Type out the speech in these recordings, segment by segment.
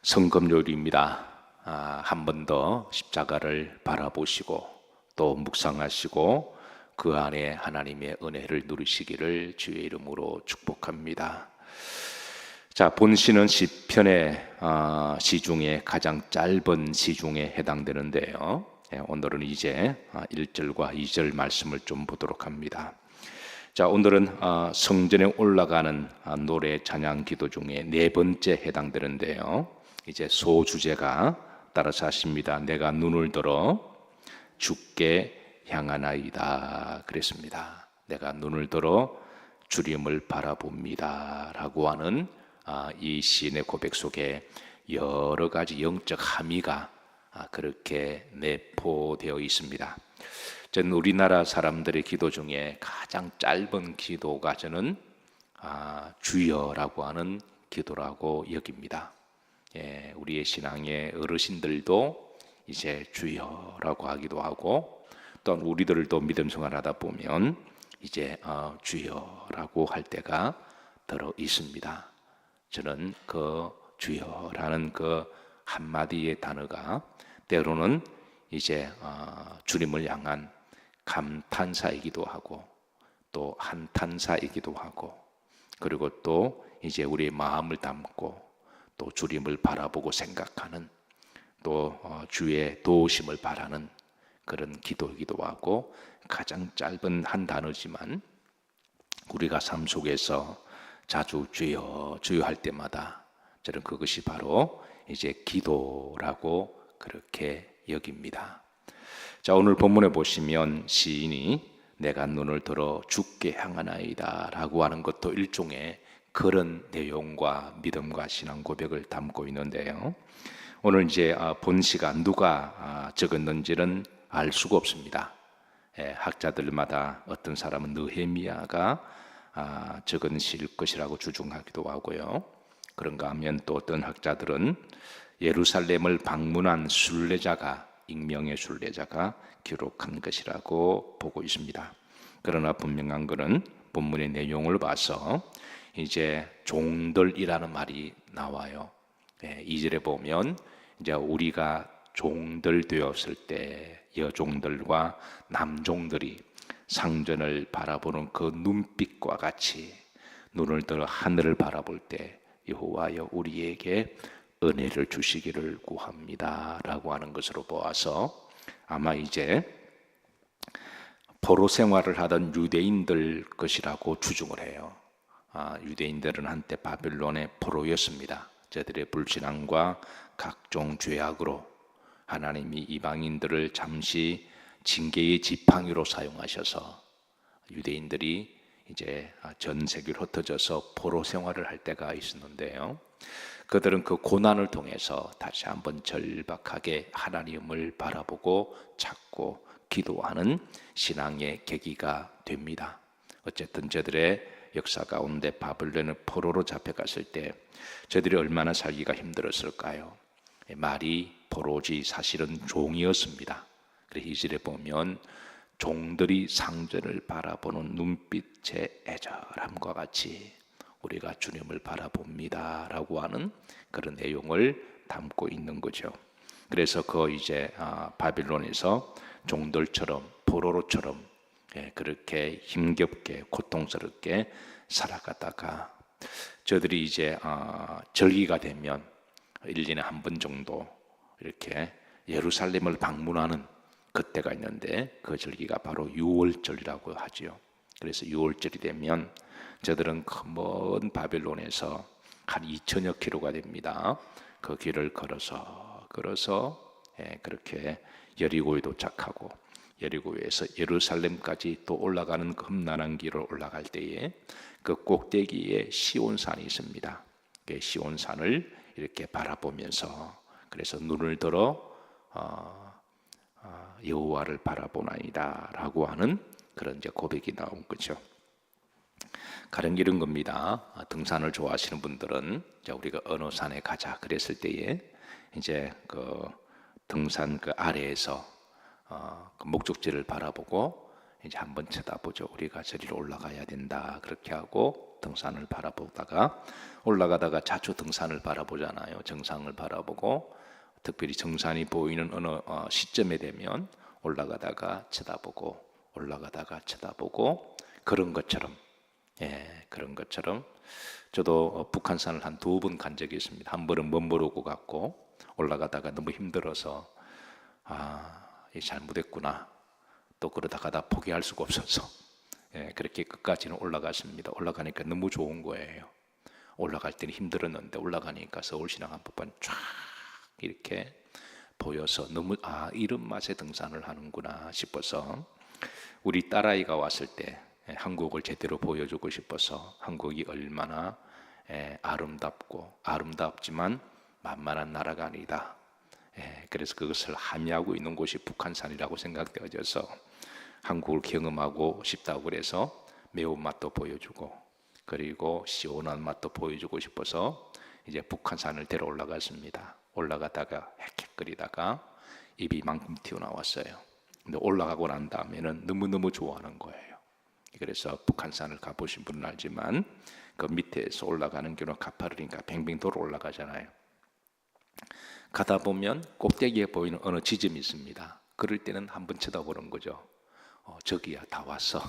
성금요일입니다. 한 번 더 십자가를 바라보시고 또 묵상하시고 그 안에 하나님의 은혜를 누리시기를 주의 이름으로 축복합니다. 자, 본시는 시편의 시 중에 가장 짧은 시 중에 해당되는데요. 오늘은 이제 1절과 2절 말씀을 좀 보도록 합니다. 자, 오늘은 성전에 올라가는 노래 찬양 기도 중에 네 번째 해당되는데요. 이제 소주제가 따라서 하십니다. 내가 눈을 들어 주께 향하나이다 그랬습니다. 내가 눈을 들어 주님을 바라봅니다 라고 하는 이 시인의 고백 속에 여러 가지 영적 함의가 그렇게 내포되어 있습니다. 저는 우리나라 사람들의 기도 중에 가장 짧은 기도가 저는 주여라고 하는 기도라고 여깁니다. 우리의 신앙의 어르신들도 이제 주여라고 하기도 하고 또한 우리들도 믿음 생활하다 보면 이제 주여라고 할 때가 들어 있습니다. 저는 그 주여라는 그 한마디의 단어가 때로는 이제 주님을 향한 감탄사이기도 하고 또 한탄사이기도 하고 그리고 또 이제 우리의 마음을 담고 또 주님을 바라보고 생각하는 또 주의 도우심을 바라는 그런 기도이기도 하고 가장 짧은 한 단어지만 우리가 삶 속에서 자주 주여 주여 할 때마다 저는 그것이 바로 이제 기도라고 그렇게 여깁니다. 자, 오늘 본문에 보시면 시인이 내가 눈을 들어 주께 향하나이다 라고 하는 것도 일종의 그런 내용과 믿음과 신앙 고백을 담고 있는데요. 오늘 이제 본시가 누가 적었는지는 알 수가 없습니다. 학자들마다 어떤 사람은 느헤미야가 적은 시일 것이라고 주장하기도 하고요. 그런가 하면 또 어떤 학자들은 예루살렘을 방문한 순례자가 익명의 순례자가 기록한 것이라고 보고 있습니다. 그러나 분명한 것은 본문의 내용을 봐서 이제 종들이라는 말이 나와요. 2절에 보면 이제 우리가 종들 되었을 때 여종들과 남종들이 상전을 바라보는 그 눈빛과 같이 눈을 들어 하늘을 바라볼 때 여호와여 우리에게 은혜를 주시기를 구합니다 라고 하는 것으로 보아서 아마 이제 포로 생활을 하던 유대인들 것이라고 추정을 해요. 유대인들은 한때 바벨론의 포로였습니다. 저들의 불신앙과 각종 죄악으로 하나님이 이방인들을 잠시 징계의 지팡이로 사용하셔서 유대인들이 이제 전 세계로 흩어져서 포로 생활을 할 때가 있었는데요. 그들은 그 고난을 통해서 다시 한번 절박하게 하나님을 바라보고 찾고 기도하는 신앙의 계기가 됩니다. 어쨌든 저들의 역사 가운데 바벨론의 포로로 잡혀갔을 때 저들이 얼마나 살기가 힘들었을까요? 말이 포로지 사실은 종이었습니다. 그래서 이절에 보면 종들이 상전을 바라보는 눈빛의 애절함과 같이 우리가 주님을 바라봅니다 라고 하는 그런 내용을 담고 있는 거죠. 그래서 그 이제 바빌론에서 종들처럼 포로로처럼 그렇게 힘겹게 고통스럽게 살아가다가 저들이 이제 절기가 되면 1년에 한 번 정도 이렇게 예루살렘을 방문하는 그때가 있는데 그 절기가 바로 유월절이라고 하죠. 그래서 유월절이 되면 저들은 먼 바벨론에서 한 2000여 킬로가 됩니다. 그 길을 걸어서 그렇게 여리고에 도착하고 여리고에서 예루살렘까지 또 올라가는 험난한 길을 올라갈 때에 그 꼭대기에 시온산이 있습니다. 그 시온산을 이렇게 바라보면서 그래서 눈을 들어 여호와를 바라보나이다 라고 하는 그런 이제 고백이 나온 거죠. 가령 이런 겁니다. 등산을 좋아하시는 분들은 우리가 어느 산에 가자 그랬을 때에 이제 그 등산 그 아래에서 그 목적지를 바라보고 이제 한번 쳐다보죠. 우리가 저리로 올라가야 된다 그렇게 하고 바라보고 등산을 바라보다가 올라가다가 자주 등산을 바라보잖아요. 정상을 바라보고 특별히 정상이 보이는 어느 시점에 되면 올라가다가 쳐다보고 올라가다가 쳐다보고 그런 것처럼 그런 것처럼 저도 북한산을 한 2번 간 적이 있습니다. 한 번은 멋모르고 갔고 올라가다가 너무 힘들어서 이 잘못했구나. 또 그러다 가다 포기할 수가 없어서 그렇게 끝까지는 올라갔습니다. 올라가니까 너무 좋은 거예요. 올라갈 때는 힘들었는데 올라가니까 서울시랑 한복판 쫙 이렇게 보여서 너무 이런 맛에 등산을 하는구나 싶어서 우리 딸아이가 왔을 때 한국을 제대로 보여주고 싶어서 한국이 얼마나 아름답고 아름답지만 만만한 나라가 아니다. 그래서 그것을 함의하고 있는 곳이 북한산이라고 생각되어져서 한국을 경험하고 싶다고 그래서 매운맛도 보여주고 그리고 시원한 맛도 보여주고 싶어서 이제 북한산을 데려 올라갔습니다. 올라가다가 헥헥거리다가 입이 이만큼 튀어나왔어요. 근데 올라가고 난 다음에는 너무너무 좋아하는 거예요. 그래서 북한산을 가보신 분은 알지만 그 밑에서 올라가는 길은 가파르니까 뱅뱅 돌아 올라가잖아요. 가다 보면 꼭대기에 보이는 어느 지점이 있습니다. 그럴 때는 한번 쳐다보는 거죠. 저기야 다 왔어.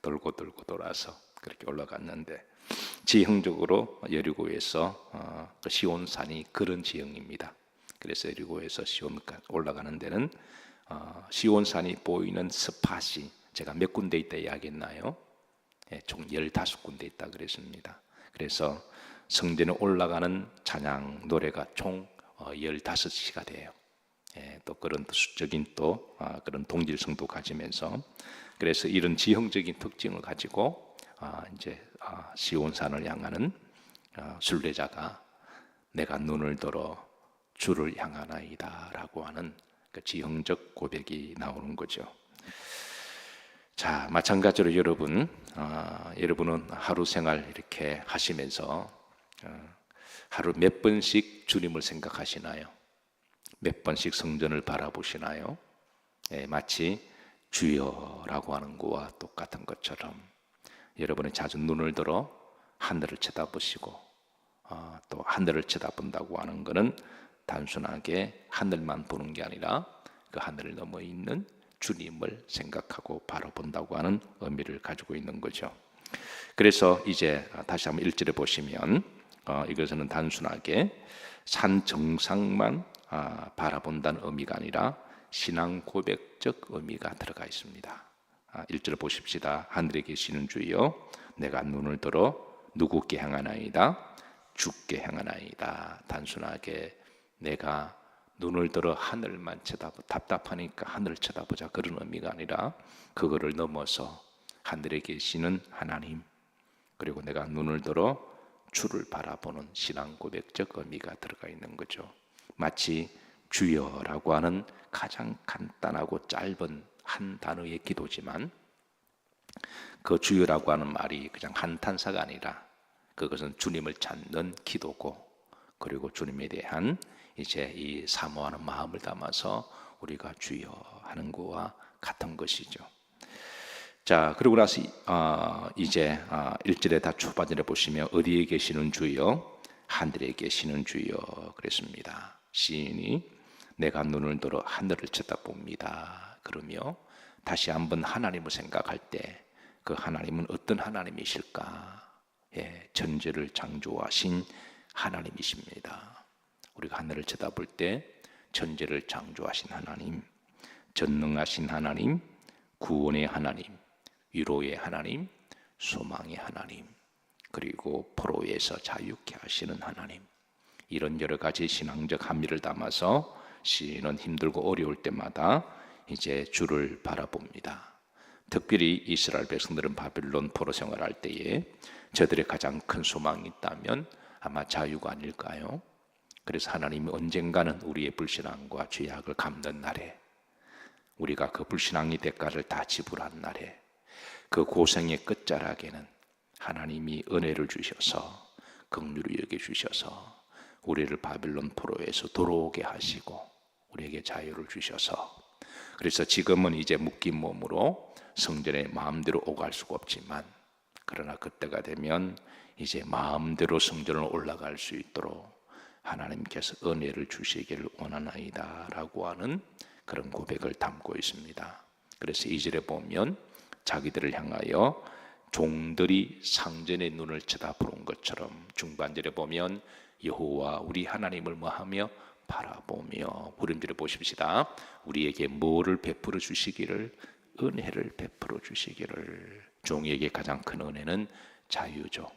돌고 돌아서 그렇게 올라갔는데 지형적으로 여리고에서 시온산이 그런 지형입니다. 그래서 여리고에서 시온까지 올라가는 데는 시온산이 보이는 스팟이 제가 몇 군데 있다 이야기했나요? 총 15군데 있다 그랬습니다. 그래서 성전에 올라가는 찬양 노래가 총 15시가 돼요. 또 그런 수적인 또 그런 동질성도 가지면서 그래서 이런 지형적인 특징을 가지고 이제 시온산을 향하는 순례자가 내가 눈을 들어 주를 향하나이다라고 하는 그 지형적 고백이 나오는 거죠. 자, 마찬가지로 여러분은 하루 생활 이렇게 하시면서 하루 몇 번씩 주님을 생각하시나요? 몇 번씩 성전을 바라보시나요? 마치 주여라고 하는 것과 똑같은 것처럼 여러분이 자주 눈을 들어 하늘을 쳐다보시고 또 하늘을 쳐다본다고 하는 것은 단순하게 하늘만 보는 게 아니라 그 하늘을 넘어 있는 주님을 생각하고 바라본다고 하는 의미를 가지고 있는 거죠. 그래서 이제 다시 한번 1절에 보시면 이것은 단순하게 산 정상만 바라본다는 의미가 아니라 신앙 고백적 의미가 들어가 있습니다. 1절 보십시다. 하늘에 계시는 주여 내가 눈을 들어 누구께 향하나이다? 주께 향하나이다. 단순하게 내가 눈을 들어 하늘만 답답하니까 하늘을 쳐다보자 그런 의미가 아니라 그거를 넘어서 하늘에 계시는 하나님 그리고 내가 눈을 들어 주를 바라보는 신앙 고백적 의미가 들어가 있는 거죠. 마치 주여라고 하는 가장 간단하고 짧은 한 단어의 기도지만 그 주여라고 하는 말이 그냥 한탄사가 아니라 그것은 주님을 찾는 기도고 그리고 주님에 대한 이제 이 사모하는 마음을 담아서 우리가 주여 하는 것과 같은 것이죠. 자, 그리고 나서 이제 1절에 다 초반절에 보시면 어디에 계시는 주여 하늘에 계시는 주여 그랬습니다. 시인이 내가 눈을 들어 하늘을 쳐다봅니다 그러며 다시 한번 하나님을 생각할 때 그 하나님은 어떤 하나님이실까? 천지를 창조하신 하나님이십니다. 우리가 하늘을 쳐다볼 때 천지를 창조하신 하나님, 전능하신 하나님, 구원의 하나님, 위로의 하나님, 소망의 하나님, 그리고 포로에서 자유케 하시는 하나님, 이런 여러 가지 신앙적 함의를 담아서 시인은 힘들고 어려울 때마다 이제 주를 바라봅니다. 특별히 이스라엘 백성들은 바빌론 포로 생활할 때에 저들의 가장 큰 소망이 있다면 아마 자유가 아닐까요? 그래서 하나님이 언젠가는 우리의 불신앙과 죄악을 갚는 날에 우리가 그 불신앙의 대가를 다 지불한 날에 그 고생의 끝자락에는 하나님이 은혜를 주셔서 긍휼히 여겨주셔서 우리를 바빌론 포로에서 돌아오게 하시고 우리에게 자유를 주셔서 그래서 지금은 이제 묶인 몸으로 성전에 마음대로 오갈 수가 없지만 그러나 그때가 되면 이제 마음대로 성전을 올라갈 수 있도록 하나님께서 은혜를 주시기를 원하나이다 라고 하는 그런 고백을 담고 있습니다. 그래서 2절에 보면 자기들을 향하여 종들이 상전의 눈을 쳐다보는 것처럼, 중반절에 보면 여호와 우리 하나님을 뭐하며 바라보며, 후렴절에 보십시다. 우리에게 뭐를 베풀어 주시기를? 은혜를 베풀어 주시기를. 종에게 가장 큰 은혜는 자유죠.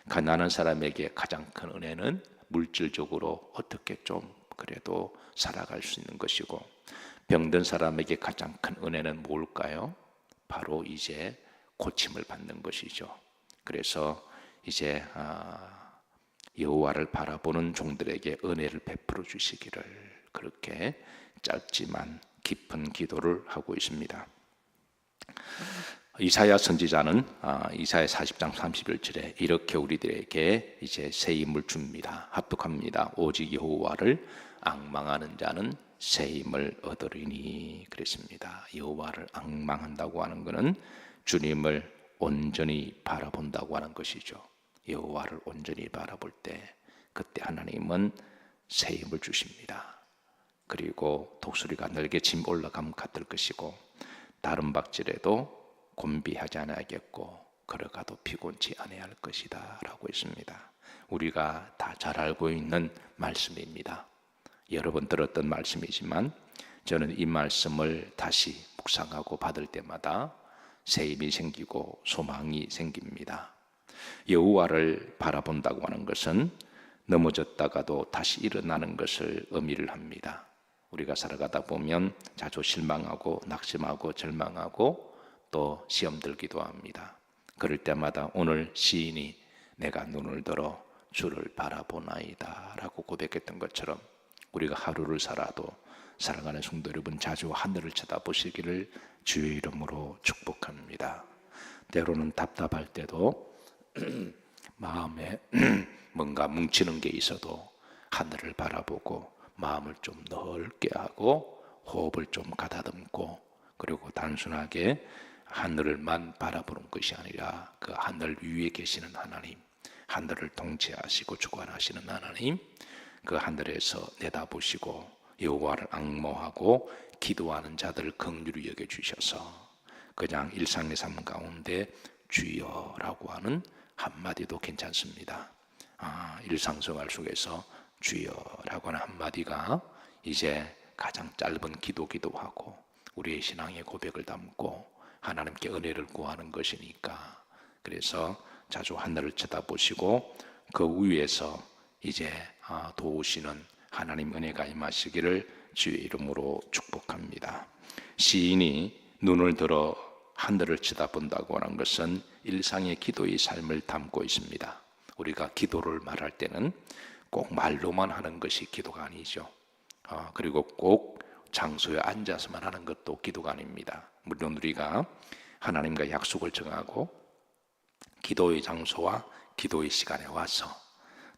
가난한 사람에게 가장 큰 은혜는 물질적으로 어떻게 좀 그래도 살아갈 수 있는 것이고, 병든 사람에게 가장 큰 은혜는 뭘까요? 바로 이제 고침을 받는 것이죠. 그래서 이제 여호와를 바라보는 종들에게 은혜를 베풀어 주시기를, 그렇게 짧지만 깊은 기도를 하고 있습니다. 이사야 선지자는 이사야 40장 31절에 이렇게 우리들에게 이제 새 힘을 줍니다. 합독합니다. 오직 여호와를 앙망하는 자는 새 힘을 얻으리니 그랬습니다. 여호와를 앙망한다고 하는 것은 주님을 온전히 바라본다고 하는 것이죠. 여호와를 온전히 바라볼 때 그때 하나님은 새 힘을 주십니다. 그리고 독수리가 날개 침 올라감 같을 것이고, 다른 박질에도 곤비하지 않아야겠고, 걸어가도 피곤치 아니할 것이다 라고 했습니다. 우리가 다 잘 알고 있는 말씀입니다. 여러 번 들었던 말씀이지만 저는 이 말씀을 다시 묵상하고 받을 때마다 새 힘이 생기고 소망이 생깁니다. 여호와를 바라본다고 하는 것은 넘어졌다가도 다시 일어나는 것을 의미를 합니다. 우리가 살아가다 보면 자주 실망하고 낙심하고 절망하고 또 시험 들기도 합니다. 그럴 때마다 오늘 시인이 내가 눈을 들어 주를 바라보나이다 라고 고백했던 것처럼, 우리가 하루를 살아도 사랑하는 성도 여러분, 자주 하늘을 쳐다보시기를 주의 이름으로 축복합니다. 때로는 답답할 때도 마음에 뭔가 뭉치는 게 있어도 하늘을 바라보고 마음을 좀 넓게 하고 호흡을 좀 가다듬고, 그리고 단순하게 하늘을만 바라보는 것이 아니라 그 하늘 위에 계시는 하나님, 하늘을 통치하시고 주관하시는 하나님, 그 하늘에서 내다보시고 여호와를 앙모하고 기도하는 자들을 긍휼히 여겨주셔서 그냥 일상의 삶 가운데 주여라고 하는 한마디도 괜찮습니다. 일상생활 속에서 주여라고 하는 한마디가 이제 가장 짧은 기도기도 하고 우리의 신앙의 고백을 담고 하나님께 은혜를 구하는 것이니까, 그래서 자주 하늘을 쳐다보시고 그 위에서 이제 도우시는 하나님 은혜가 임하시기를 주의 이름으로 축복합니다. 시인이 눈을 들어 하늘을 쳐다본다고 하는 것은 일상의 기도의 삶을 담고 있습니다. 우리가 기도를 말할 때는 꼭 말로만 하는 것이 기도가 아니죠. 그리고 꼭 장소에 앉아서만 하는 것도 기도가 아닙니다. 물론 우리가 하나님과 약속을 정하고 기도의 장소와 기도의 시간에 와서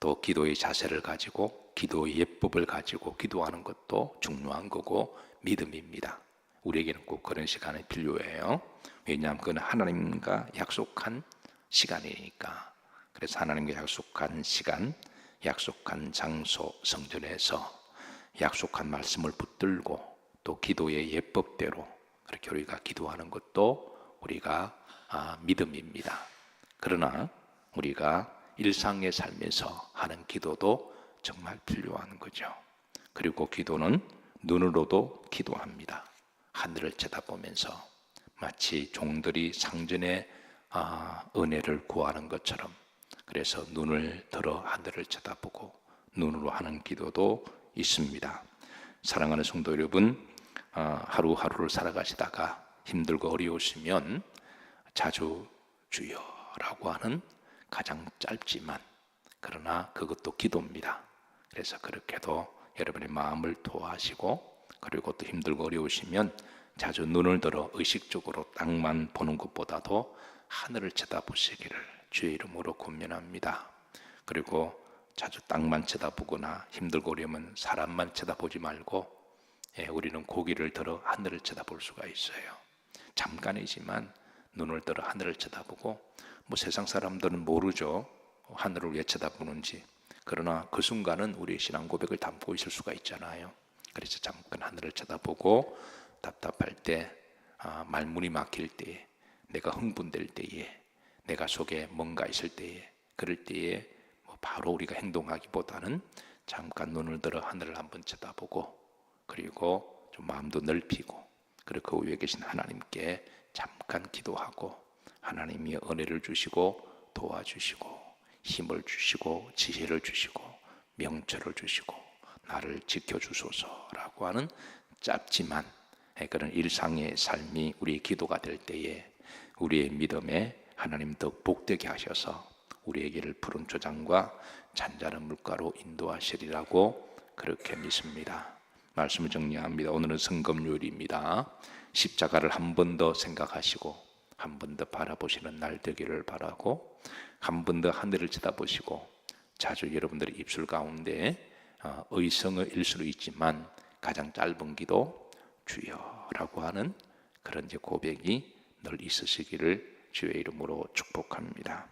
또 기도의 자세를 가지고 기도의 예법을 가지고 기도하는 것도 중요한 거고 믿음입니다. 우리에게는 꼭 그런 시간이 필요해요. 왜냐하면 그건 하나님과 약속한 시간이니까. 그래서 하나님과 약속한 시간, 약속한 장소, 성전에서 약속한 말씀을 붙들고 또 기도의 예법대로 그렇게 우리가 기도하는 것도 우리가 믿음입니다. 그러나 우리가 일상의 삶에서 하는 기도도 정말 필요한 거죠. 그리고 기도는 눈으로도 기도합니다. 하늘을 쳐다보면서 마치 종들이 상전의 은혜를 구하는 것처럼, 그래서 눈을 들어 하늘을 쳐다보고 눈으로 하는 기도도 있습니다. 사랑하는 성도 여러분, 하루하루를 살아가시다가 힘들고 어려우시면 자주 주여라고 하는 가장 짧지만 그러나 그것도 기도입니다. 그래서 그렇게도 여러분의 마음을 토하시고, 그리고 또 힘들고 어려우시면 자주 눈을 들어 의식적으로 땅만 보는 것보다도 하늘을 쳐다보시기를 주의 이름으로 권면합니다. 그리고 자주 땅만 쳐다보거나 힘들고 어려우면 사람만 쳐다보지 말고 우리는 고개를 들어 하늘을 쳐다볼 수가 있어요. 잠깐이지만 눈을 들어 하늘을 쳐다보고, 뭐 세상 사람들은 모르죠. 하늘을 왜 쳐다보는지. 그러나 그 순간은 우리의 신앙 고백을 담고 있을 수가 있잖아요. 그래서 잠깐 하늘을 쳐다보고 답답할 때, 말문이 막힐 때에, 내가 흥분될 때에, 내가 속에 뭔가 있을 때에, 그럴 때에 뭐 바로 우리가 행동하기보다는 잠깐 눈을 들어 하늘을 한번 쳐다보고, 그리고 좀 마음도 넓히고, 그리고 그 위에 계신 하나님께 잠깐 기도하고, 하나님이 은혜를 주시고 도와주시고 힘을 주시고 지혜를 주시고 명철을 주시고 나를 지켜주소서라고 하는 짧지만 그런 일상의 삶이 우리의 기도가 될 때에 우리의 믿음에 하나님 더 복되게 하셔서 우리에게를 푸른 초장과 잔잔한 물가로 인도하시리라고 그렇게 믿습니다. 말씀을 정리합니다. 오늘은 성금요일입니다. 십자가를 한 번 더 생각하시고 한 번 더 바라보시는 날 되기를 바라고, 한 번 더 하늘을 쳐다보시고, 자주 여러분들의 입술 가운데 의성의 일수로 있지만 가장 짧은 기도 주여라고 하는 그런 고백이 늘 있으시기를 주의 이름으로 축복합니다.